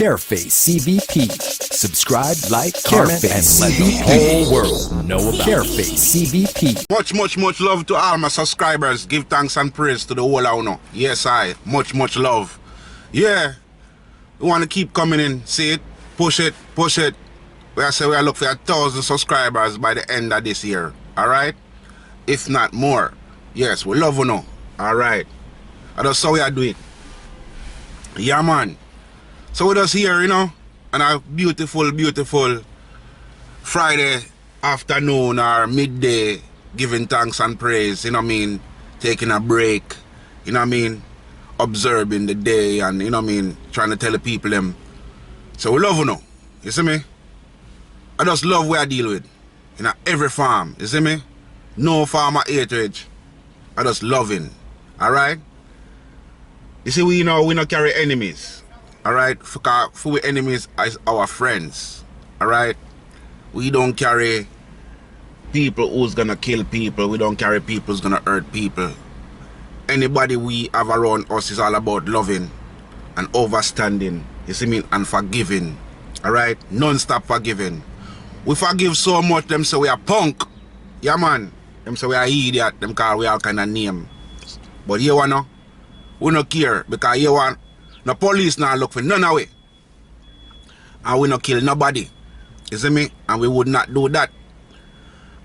Careface CVP. Subscribe, like, comment, and let the whole world know about Careface CVP. Much love to all my subscribers. Give thanks and praise to the whole I know. Yes, I. Much love. Yeah. We want to keep coming in. See it? Push it. We are look for 1,000 subscribers by the end of this year. Alright? If not more. Yes, we love you now. Alright. That's how we are doing. Yeah, man. So we're just here, you know, on a beautiful Friday afternoon or midday, giving thanks and praise, you know what I mean, taking a break, you know what I mean, observing the day and, you know what I mean, trying to tell the people them. So we love you now, you see me? I just love what I deal with, you know, every farm, you see me? No farmer hatred, I just loving, alright? You see, we not carry enemies. Alright? For we enemies as our friends. Alright? We don't carry people who's gonna kill people. We don't carry people who's gonna hurt people. Anybody we have around us is all about loving and overstanding. You see me? And forgiving. Alright? Non-stop forgiving. We forgive so much, them say we are punk. Yeah, man. Them say we are idiot. Them call we all kind of name. But you wanna? We don't care because you want no police now look for none of it. And we not kill nobody. You see me? And we would not do that.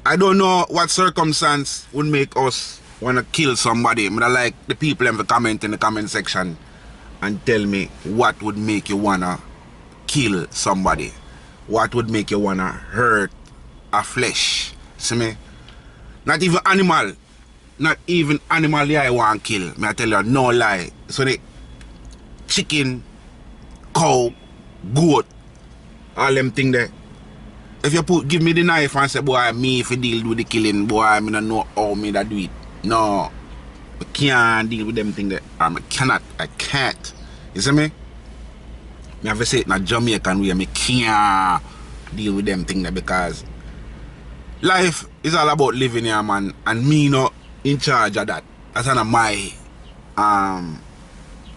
I don't know what circumstance would make us want to kill somebody. I like the people in the comment in the comment section and tell me what would make you wanna kill somebody. What would make you wanna hurt a flesh. See me? Not even animal. Not even animal I want to kill. I tell you, no lie. So the chicken, cow, goat, all them things there. If you give me the knife and say, boy, me if you deal with the killing, boy, I don't know how me that do it. No. I can't deal with them things there. I cannot. I can't. You see me? I have to say it in a Jamaican way. I can't deal with them things there because life is all about living here, man. And me not in charge of that. That's not my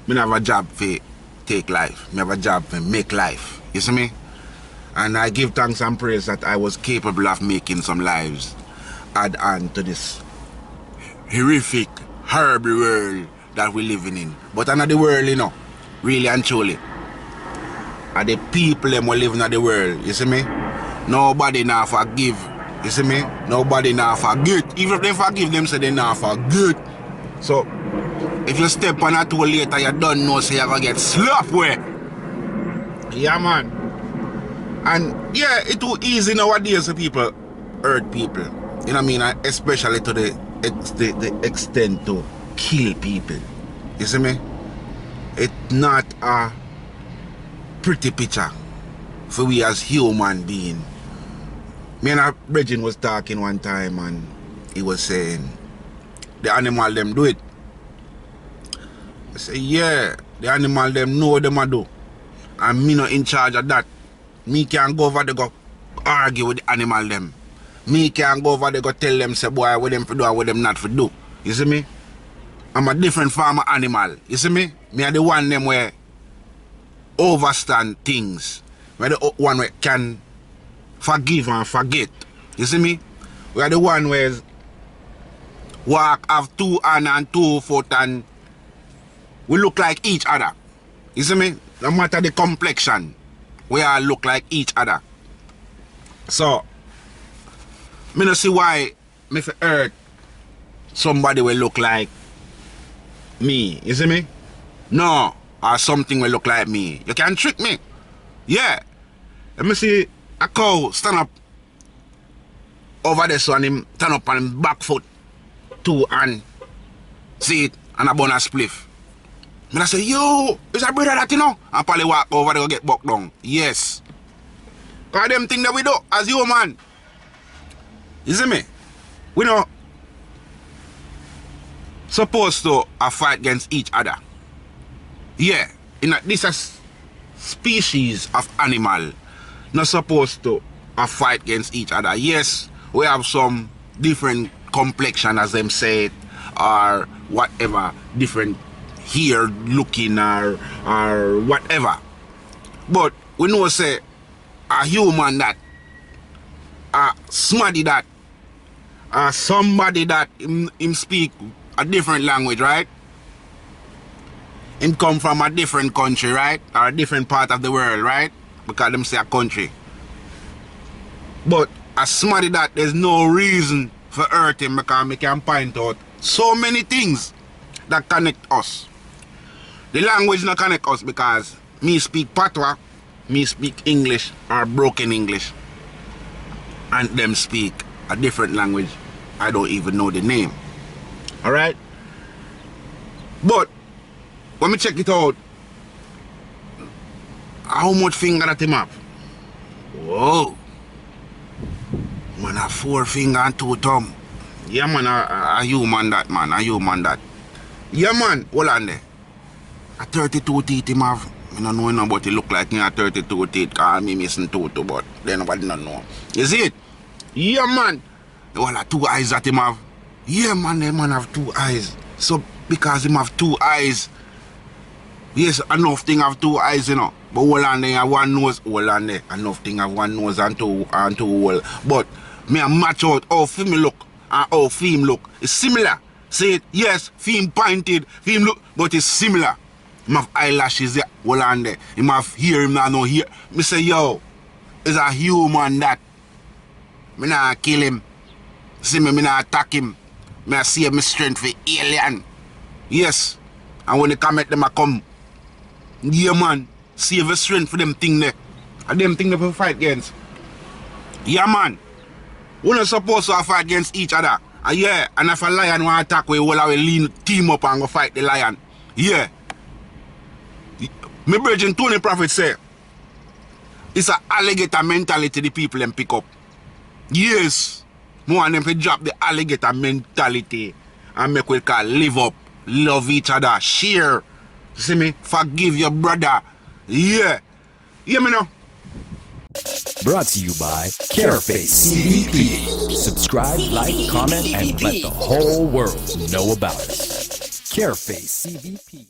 me have a job for take life. Me have a job for make life. You see me? And I give thanks and praise that I was capable of making some lives add on to this horrific, horrible world that we're living in. But another world, you know, really and truly. And the people them were living in the world, you see me? Nobody now forgive. You see me? Nobody now forget. Even if they forgive them, say they now forget. So, if you step on a tool later, you don't know, so you're going to get slapped with. Yeah, man. And, yeah, it's too easy nowadays for people hurt people. You know what I mean? Especially to the extent to kill people. You see me? It's not a pretty picture for we as human beings. Me and a brethren was talking one time and he was saying, the animal them do it. I say, yeah, the animal them know what them a do. And me not in charge of that. Me can go over there go argue with the animal them. Me can go over there go tell them, say, boy, what them for do and what them not for do. You see me? I'm a different farm of animal. You see me? Me are the one them where overstand things. Where the one where can forgive and forget. You see me? We are the one where walk, have 2 hands and 2 foot and we look like each other. You see me? No matter the complexion, we all look like each other. So, me no see why me for hurt somebody will look like me. You see me? No. Or something will look like me. You can trick me. Yeah. Let me see a cow stand up over there so and him turn up on him back foot 2 and see it and a bun a spliff. And I say, yo, is a brother that you know? And probably walk over there and get bucked down. Yes. Because them things that we do as human. You see me? We not supposed to fight against each other. Yeah. This is species of animal not supposed to fight against each other. Yes, we have some different complexion as them say it, or whatever, different hair looking or whatever. But we know say a human that, a somebody that, somebody that him speak a different language, right? Him come from a different country, right? Or a different part of the world, right? Because them say a country. But as somebody that there's no reason for hurt him, because we can point out so many things that connect us. The language not connect us because me speak patois, me speak English or broken English. And them speak a different language. I don't even know the name. Alright? But when me check it out, how much finger that him have? Whoa. Man, a 4 finger and 2 thumb. Yeah, man, a human that, man. A human that. Yeah, man, hold on there. A 32 teeth him have. I don't know nobody look like me a 32 teeth. Call me missing 2, but then nobody don't know. You see it? Yeah, man. Well, 2 eyes that him have. Yeah, man, the man have 2 eyes. So, because him have 2 eyes, yes, enough thing have 2 eyes, you know. But hold on there, have 1 nose. Hold on there, enough thing have 1 nose and 2 hole. But me a match out how film look and how film look. It's similar. Say it, yes, film pointed, film look, but it's similar. Him have eyelashes there, hold on there. Him have hair, him not no hair. Me say, yo, it's a human that. Me not kill him. See me, me not attack him. Me a save my strength for alien. Yes. And when they come at them, I come. Yeah, man. Save your strength for them thing there. And them thing they will fight against. Yeah, man. We're not supposed to fight against each other. And yeah, and if a lion want to attack, we will lean team up and go fight the lion. Yeah. My brother Tony Prophet say, it's an alligator mentality the people them pick up. Yes. I want them to drop the alligator mentality and make we call live up, love each other, share. See me? Forgive your brother. Yeah. Hear me now? Brought to you by Careface CVP. Subscribe, like, comment, and let the whole world know about us. Careface CVP.